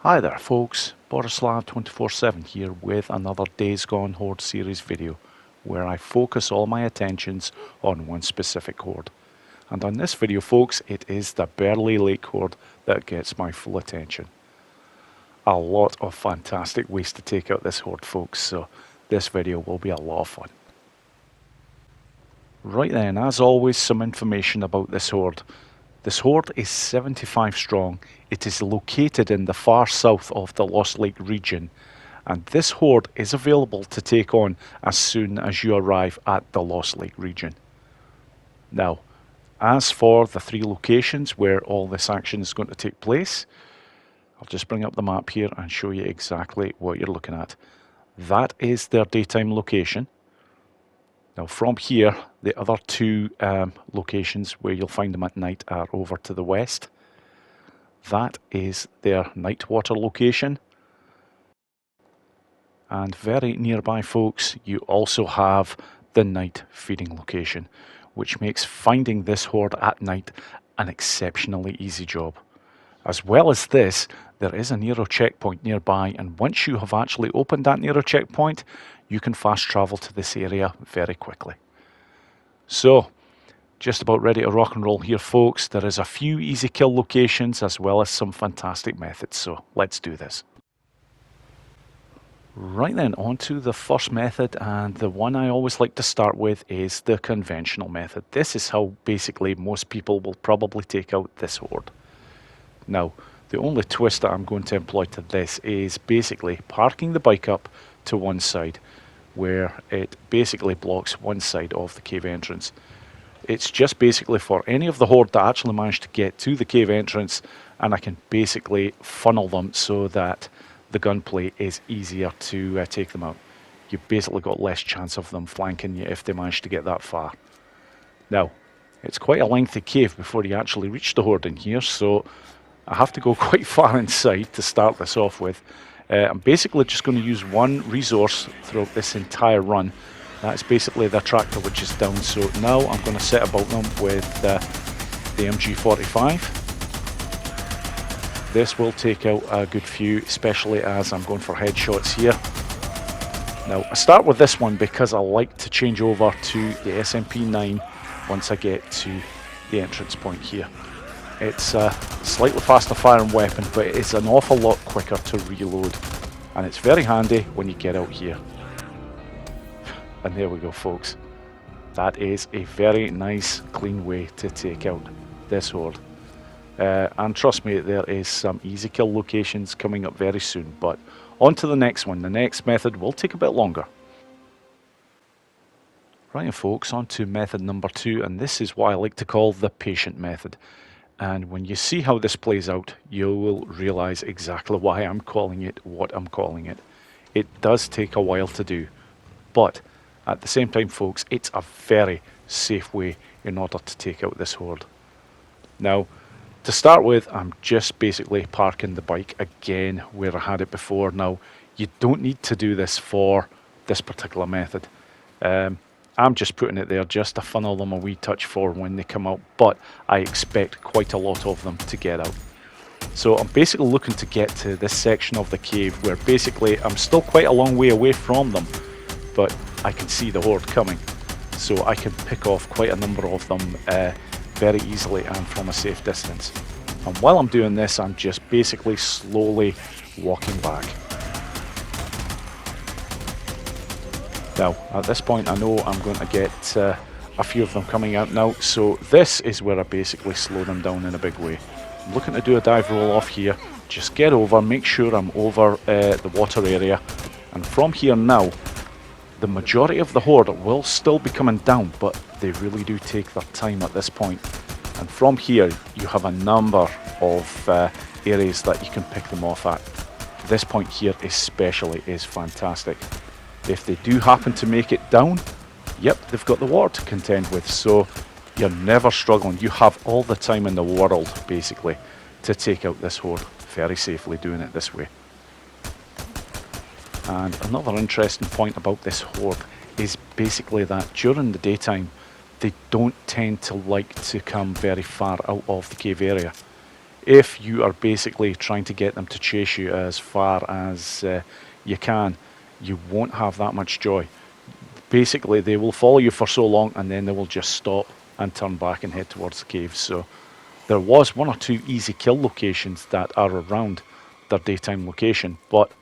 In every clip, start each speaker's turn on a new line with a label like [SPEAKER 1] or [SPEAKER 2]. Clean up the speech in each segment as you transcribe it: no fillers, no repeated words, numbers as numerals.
[SPEAKER 1] Hi there folks, Borislav 24/7 here with another Days Gone Horde series video where I focus all my attentions on one specific horde. And on this video folks, it is the BERLEY Lake Horde that gets my full attention. A lot of fantastic ways to take out this horde folks, so this video will be a lot of fun. Right then, as always, some information about this horde. This horde is 75 strong. It is located in the far south of the Lost Lake region, and this horde is available to take on as soon as you arrive at the Lost Lake region. Now, as for the three locations where all this action is going to take place, I'll just bring up the map here and show you exactly what you're looking at. That is their daytime location. Now from here, the other two locations where you'll find them at night are over to the west. That is their night water location. And very nearby folks, you also have the night feeding location, which makes finding this horde at night an exceptionally easy job. As well as this, there is a Nero checkpoint nearby, and once you have actually opened that Nero checkpoint, you can fast travel to this area very quickly. So, just about ready to rock and roll here folks. There is a few easy kill locations as well as some fantastic methods, so let's do this. Right then, on to the first method, and the one I always like to start with is the conventional method. This is how basically most people will probably take out this horde. Now, the only twist that I'm going to employ to this is basically parking the bike up to one side, where it basically blocks one side of the cave entrance. It's just basically for any of the horde that actually managed to get to the cave entrance, and I can basically funnel them so that the gunplay is easier to take them out. You've basically got less chance of them flanking you if they manage to get that far. Now, it's quite a lengthy cave before you actually reach the horde in here, so I have to go quite far inside to start this off with. I'm basically just going to use one resource throughout this entire run. That's basically the tractor which is down, so now I'm going to set about them with the MG45. This will take out a good few, especially as I'm going for headshots here. Now, I start with this one because I like to change over to the SMP9 once I get to the entrance point here. It's a slightly faster firing weapon, but it's an awful lot quicker to reload, and it's very handy when you get out here. And there we go folks, that is a very nice clean way to take out this horde. And trust me, there is some easy kill locations coming up very soon, but on to the next one. The next method will take a bit longer. Right folks, on to method number 2, and this is what I like to call the patient method. And when you see how this plays out, you will realize exactly why I'm calling it what I'm calling it. It does take a while to do, but at the same time folks, it's a very safe way in order to take out this horde. Now, to start with, I'm just basically parking the bike again where I had it before. Now, you don't need to do this for this particular method. I'm just putting it there just to funnel them a wee touch for when they come out, but I expect quite a lot of them to get out. So I'm basically looking to get to this section of the cave where basically I'm still quite a long way away from them, but I can see the horde coming, so I can pick off quite a number of them very easily and from a safe distance. And while I'm doing this, I'm just basically slowly walking back. Now, at this point, I know I'm going to get a few of them coming out now, so this is where I basically slow them down in a big way. I'm looking to do a dive roll off here, just get over, make sure I'm over the water area, and from here now, the majority of the horde will still be coming down, but they really do take their time at this point. And from here, you have a number of areas that you can pick them off at. This point here especially is fantastic. If they do happen to make it down, yep, they've got the water to contend with, so you're never struggling. You have all the time in the world, basically, to take out this horde very safely doing it this way. And another interesting point about this horde is basically that during the daytime, they don't tend to like to come very far out of the cave area. if you are basically trying to get them to chase you as far as you can, you won't have that much joy. Basically, they will follow you for so long and then they will just stop and turn back and head towards the cave. So there was 1 or 2 easy kill locations that are around their daytime location, but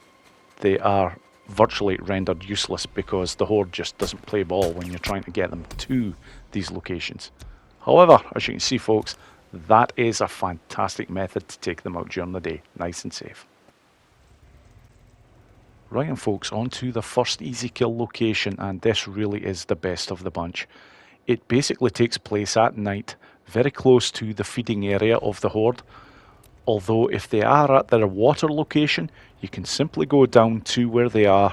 [SPEAKER 1] they are virtually rendered useless because the Horde just doesn't play ball when you're trying to get them to these locations. However, as you can see, folks, that is a fantastic method to take them out during the day, nice and safe. Right, and folks, on to the first easy kill location, and this really is the best of the bunch. It basically takes place at night, very close to the feeding area of the Horde. Although if they are at their water location, you can simply go down to where they are,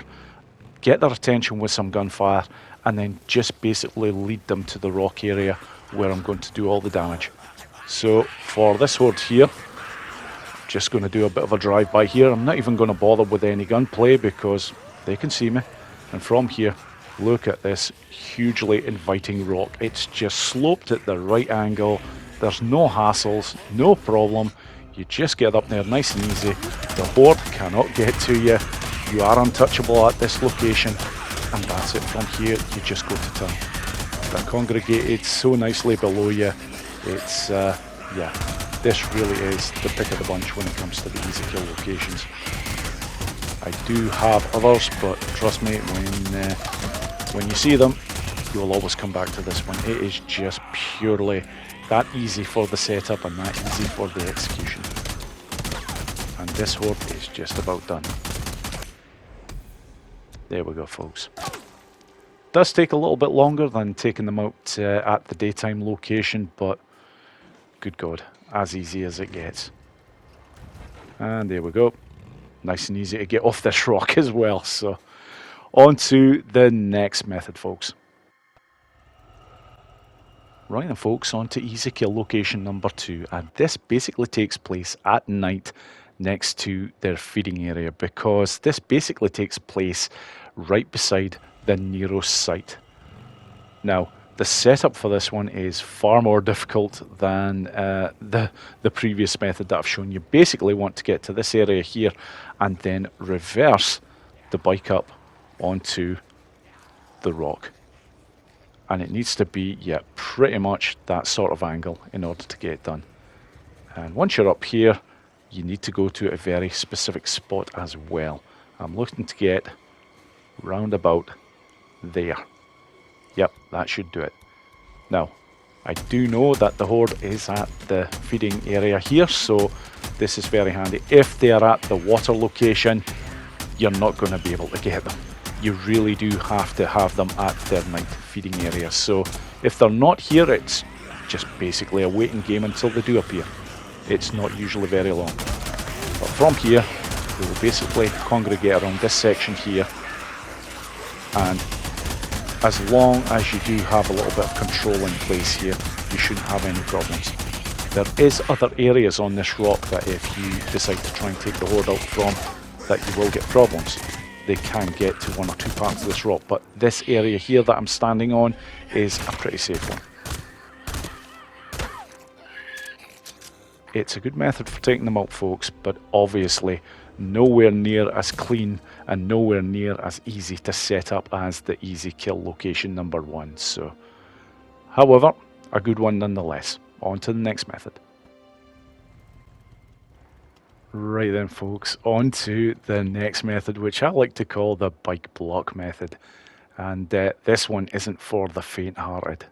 [SPEAKER 1] get their attention with some gunfire, and then just basically lead them to the rock area where I'm going to do all the damage. So for this Horde here, just going to do a bit of a drive-by here. I'm not even going to bother with any gunplay because they can see me. And from here, look at this hugely inviting rock. It's just sloped at the right angle. There's no hassles, no problem. You just get up there nice and easy. The Horde cannot get to you. You are untouchable at this location. And that's it. From here, you just go to town. They're congregated so nicely below you. It's, yeah, this really is the pick of the bunch when it comes to the easy kill locations. I do have others, but trust me, when you see them, you will always come back to this one. It is just purely that easy for the setup and that easy for the execution. And this Horde is just about done. There we go, folks. Does take a little bit longer than taking them out at the daytime location, but good God, as easy as it gets. And there we go. Nice and easy to get off this rock as well. So on to the next method, folks. Right then, folks, on to easy kill location number 2, and this basically takes place at night next to their feeding area, because this basically takes place right beside the Nero site. Now, the setup for this one is far more difficult than the previous method that I've shown you. Basically want to get to this area here and then reverse the bike up onto the rock. And it needs to be, yeah, pretty much that sort of angle in order to get it done. And once you're up here, you need to go to a very specific spot as well. I'm looking to get round about there. Yep, that should do it. Now, I do know that the Horde is at the feeding area here, so this is very handy. If they are at the water location, you're not going to be able to get them. You really do have to have them at their night feeding area. So if they're not here, it's just basically a waiting game until they do appear. It's not usually very long. But from here, they will basically congregate around this section here, and as long as you do have a little bit of control in place here, you shouldn't have any problems. There is other areas on this rock that if you decide to try and take the Horde out from, that you will get problems. They can get to 1 or 2 parts of this rock, but this area here that I'm standing on is a pretty safe one. It's a good method for taking them out, folks, but obviously nowhere near as clean and nowhere near as easy to set up as the easy kill location number 1. So, however, a good one nonetheless. On to the next method. Right then, folks, on to the next method, which I like to call the bike block method. And this one isn't for the faint-hearted.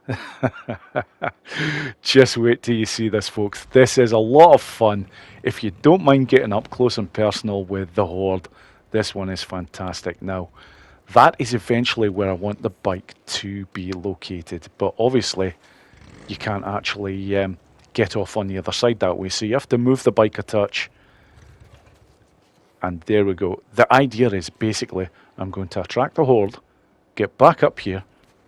[SPEAKER 1] Just wait till you see this, folks. This is a lot of fun. If you don't mind getting up close and personal with the Horde, this one is fantastic. Now, that is eventually where I want the bike to be located. But obviously, you can't actually get off on the other side that way. So you have to move the bike a touch. And there we go. The idea is basically I'm going to attract the Horde, get back up here,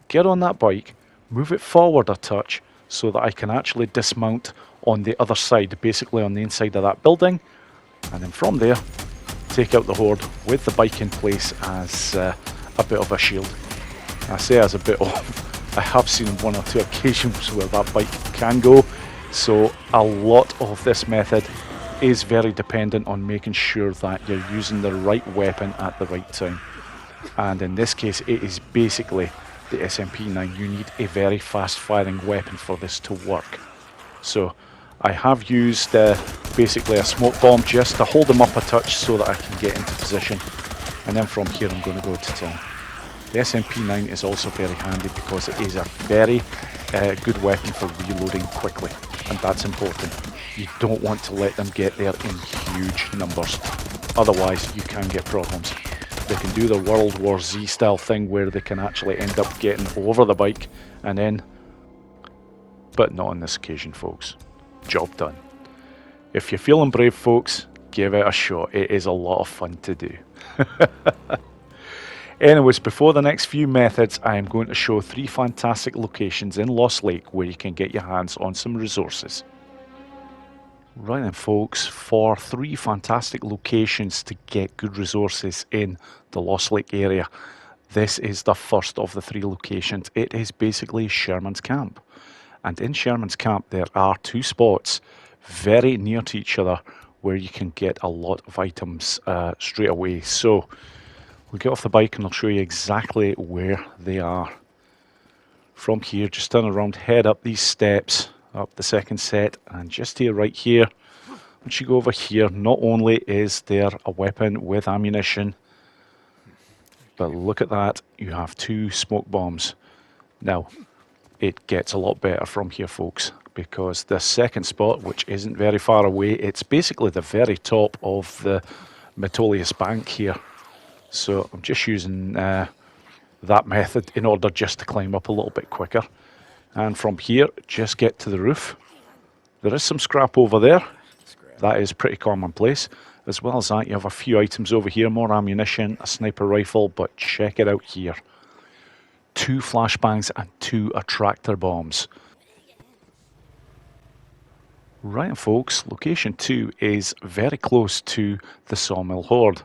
[SPEAKER 1] get on that bike, move it forward a touch so that I can actually dismount on the other side, basically on the inside of that building. And then from there, take out the Horde with the bike in place as a bit of a shield. I say as a bit of, I have seen 1 or 2 occasions where that bike can go So a lot of this method is very dependent on making sure that you're using the right weapon at the right time. And in this case, it is basically the SMP-9. You need a very fast firing weapon for this to work. So I have used basically a smoke bomb just to hold them up a touch so that I can get into position. And then from here I'm going to go to town. The SMP-9 is also very handy because it is a very good weapon for reloading quickly. And that's important. You don't want to let them get there in huge numbers. Otherwise you can get problems. They can do the World War Z style thing where they can actually end up getting over the bike and then, but not on this occasion, folks. Job done. If you're feeling brave, folks, give it a shot. It is a lot of fun to do. Anyways, before the next few methods, I am going to show 3 fantastic locations in Lost Lake where you can get your hands on some resources. Right then, folks, for 3 fantastic locations to get good resources in the Lost Lake area. This is the first of the 3 locations. It is basically Sherman's Camp. And in Sherman's Camp there are 2 spots very near to each other where you can get a lot of items straight away. So we'll get off the bike and I'll show you exactly where they are. From here, just turn around, head up these steps, up the second set, and just here, right here, once you go over here, not only is there a weapon with ammunition, but look at that, you have 2 smoke bombs. Now, it gets a lot better from here, folks, because the second spot, which isn't very far away, it's basically the very top of the Metolius Bank here. So I'm just using that method in order just to climb up a little bit quicker. And from here, just get to the roof. There is some scrap over there. That is pretty commonplace. As well as that, you have a few items over here, more ammunition, a sniper rifle, but check it out here. 2 flashbangs and 2 attractor bombs. Right, folks, location 2 is very close to the Sawmill Horde.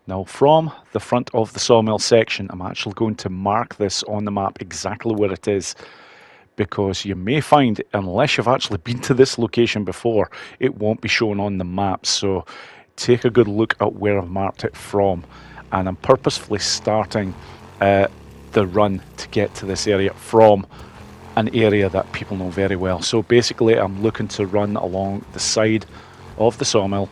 [SPEAKER 1] Now, from the front of the sawmill section, I'm actually going to mark this on the map exactly where it is, because you may find, unless you've actually been to this location before, it won't be shown on the map. So take a good look at where I've marked it from. And I'm purposefully starting the run to get to this area from an area that people know very well. So basically I'm looking to run along the side of the sawmill,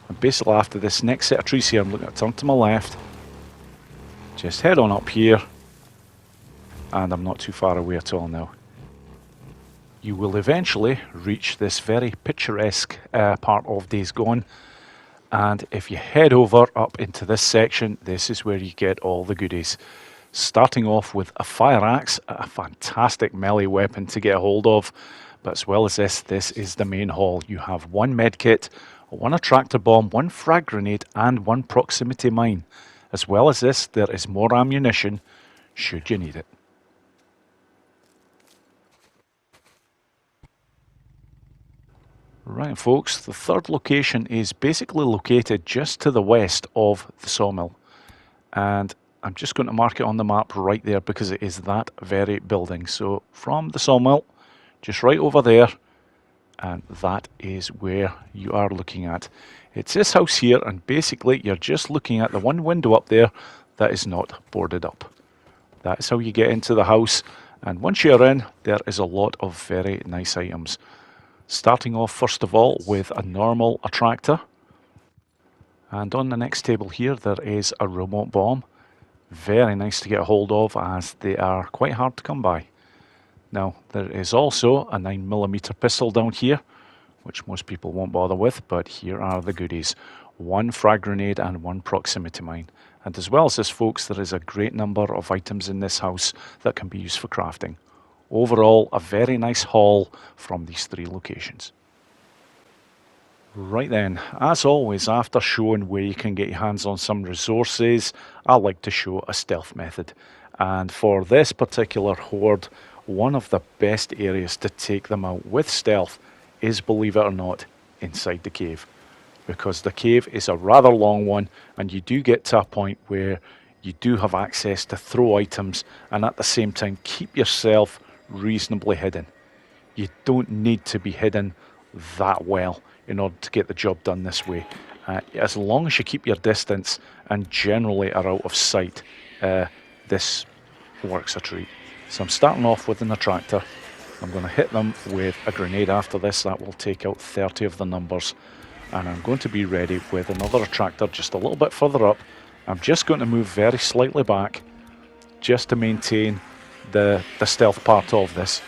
[SPEAKER 1] and basically after this next set of trees here, I'm looking to turn to my left, just head on up here, and I'm not too far away at all now. You will eventually reach this very picturesque part of Days Gone, and if you head over up into this section, this is where you get all the goodies. Starting off with a fire axe, a fantastic melee weapon to get a hold of, but as well as this is the main haul. You have 1 medkit, 1 attractor bomb, 1 frag grenade, and 1 proximity mine. As well as this, there is more ammunition should you need it. Right, folks, the third location is basically located just to the west of the sawmill, and I'm just going to mark it on the map right there because it is that very building. So from the sawmill, just right over there, and that is where you are looking at. It's this house here, and basically you're just looking at the 1 window up there that is not boarded up. That's how you get into the house, and once you're in, there is a lot of very nice items. Starting off first of all with a normal attractor, and on the next table here there is a remote bomb. Very nice to get a hold of as they are quite hard to come by. Now there is also a 9mm pistol down here, which most people won't bother with, but here are the goodies. 1 frag grenade and 1 proximity mine. And as well as this, folks, there is a great number of items in this house that can be used for crafting. Overall, a very nice haul from these 3 locations. Right then, as always, after showing where you can get your hands on some resources, I like to show a stealth method. And for this particular horde, one of the best areas to take them out with stealth is, believe it or not, inside the cave. Because the cave is a rather long one, and you do get to a point where you do have access to throw items and at the same time keep yourself reasonably hidden. You don't need to be hidden that well in order to get the job done this way. As long as you keep your distance and generally are out of sight, this works a treat. So I'm starting off with an attractor. I'm going to hit them with a grenade after this. That will take out 30 of the numbers. And I'm going to be ready with another attractor just a little bit further up. I'm just going to move very slightly back just to maintain the stealth part of this.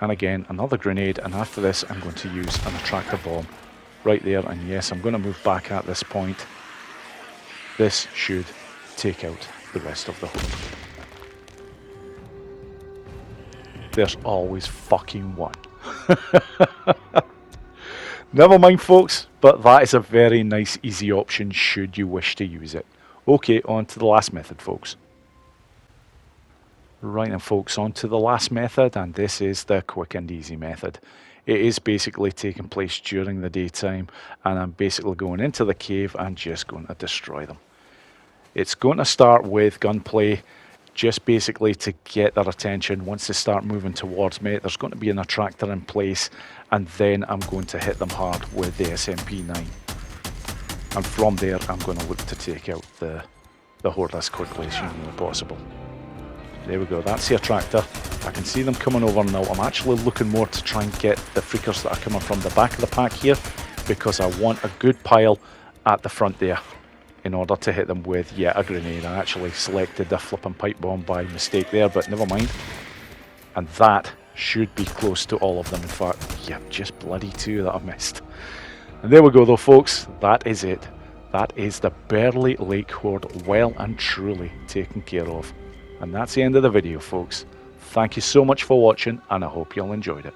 [SPEAKER 1] And again, another grenade, and after this I'm going to use an attractor bomb right there. And yes, I'm going to move back at this point. This should take out the rest of the horde. There's always fucking one. Never mind, folks, but that is a very nice, easy option should you wish to use it. Okay, on to the last method, folks. Right then, folks, on to the last method, and this is the quick and easy method. It is basically taking place during the daytime, and I'm basically going into the cave and just going to destroy them. It's going to start with gunplay, just basically to get their attention. Once they start moving towards me, there's going to be an attractor in place, and then I'm going to hit them hard with the SMP-9. And from there, I'm going to look to take out the horde as quickly as humanly possible. There we go, that's the attractor. I can see them coming over now. I'm actually looking more to try and get the freakers that are coming from the back of the pack here, because I want a good pile at the front there in order to hit them with, yeah, a grenade. I actually selected the flipping pipe bomb by mistake there, but never mind. And that should be close to all of them. In fact, yeah, just bloody two that I missed. And there we go though, folks. That is it. That is the BERLEY Lake Horde well and truly taken care of. And that's the end of the video, folks. Thank you so much for watching, and I hope you all enjoyed it.